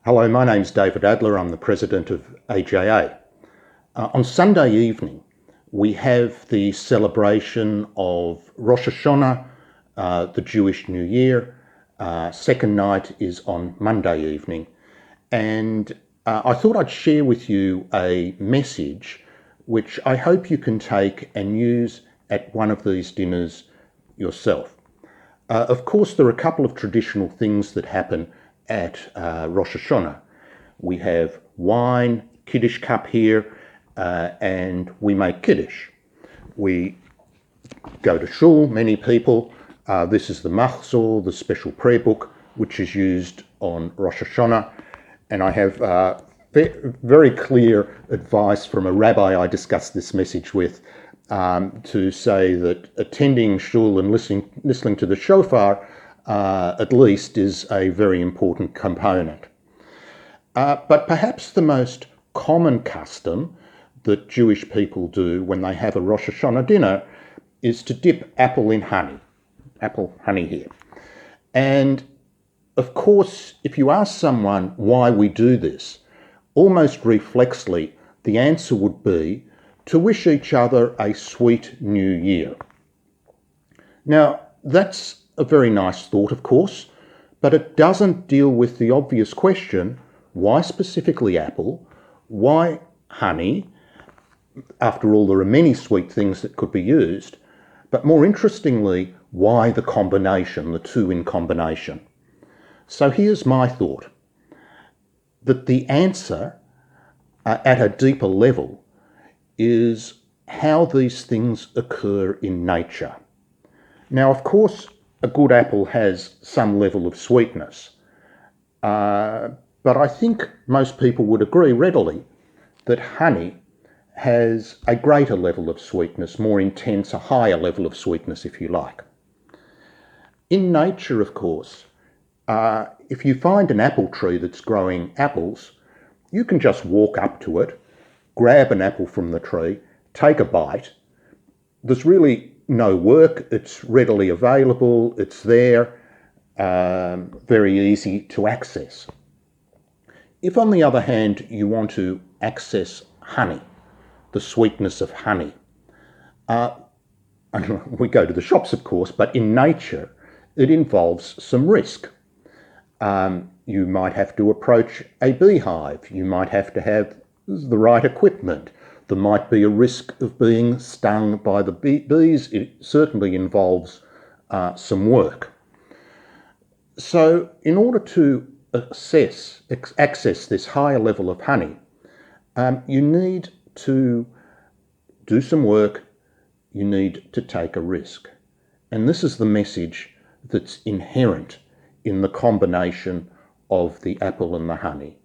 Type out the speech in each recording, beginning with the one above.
Hello, my name's David Adler. I'm the president of AJA. On Sunday evening, we have the celebration of Rosh Ha'Shannah, the Jewish New Year. Second night is on Monday evening. And I thought I'd share with you a message which I hope you can take and use at one of these dinners yourself. Of course, there are a couple of traditional things that happen at Rosh Ha'Shannah. We have wine, Kiddush cup here, and we make Kiddush. We go to shul, many people. This is the Machzor, the special prayer book, which is used on Rosh Ha'Shannah. And I have very clear advice from a rabbi I discussed this message with to say that attending shul and listening to the shofar at least is a very important component. But perhaps the most common custom that Jewish people do when they have a Rosh Ha'Shannah dinner is to dip apple in honey. Apple honey here. And of course, if you ask someone why we do this, almost reflexly, the answer would be to wish each other a sweet new year. Now, that's a very nice thought, of course, but it doesn't deal with the obvious question, why specifically apple? Why honey? After all, there are many sweet things that could be used, but more interestingly, why the combination, the two in combination? So here's my thought, that the answer at a deeper level is how these things occur in nature. Now, of course, a good apple has some level of sweetness, but I think most people would agree readily that honey has a greater level of sweetness, more intense, a higher level of sweetness, if you like. In nature, of course, if you find an apple tree that's growing apples, you can just walk up to it, grab an apple from the tree, take a bite. There's really no work, it's readily available, it's there, very easy to access. If on the other hand you want to access honey, the sweetness of honey, we go to the shops of course, but in nature it involves some risk. You might have to approach a beehive, you might have to have the right equipment. There might be a risk of being stung by the bees. It certainly involves some work. So in order to access this higher level of honey, you need to do some work, you need to take a risk. And this is the message that's inherent in the combination of the apple and the honey.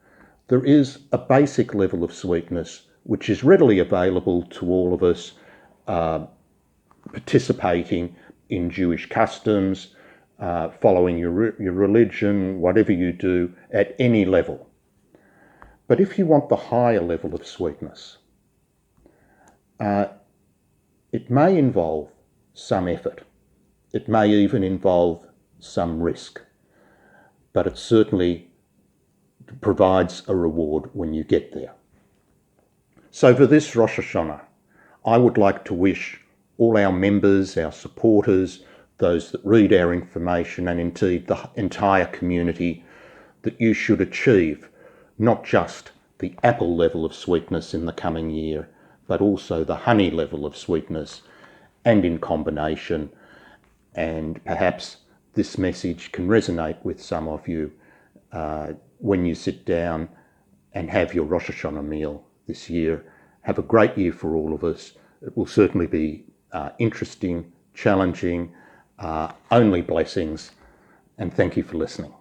There is a basic level of sweetness which is readily available to all of us participating in Jewish customs, following your religion, whatever you do at any level. But if you want the higher level of sweetness, it may involve some effort. It may even involve some risk, but it certainly provides a reward when you get there. So for this Rosh Ha'Shannah, I would like to wish all our members, our supporters, those that read our information, and indeed the entire community, that you should achieve not just the apple level of sweetness in the coming year, but also the honey level of sweetness, and in combination. And perhaps this message can resonate with some of you when you sit down and have your Rosh Ha'Shannah meal this year. Have a great year for all of us. It will certainly be interesting, challenging, only blessings, and thank you for listening.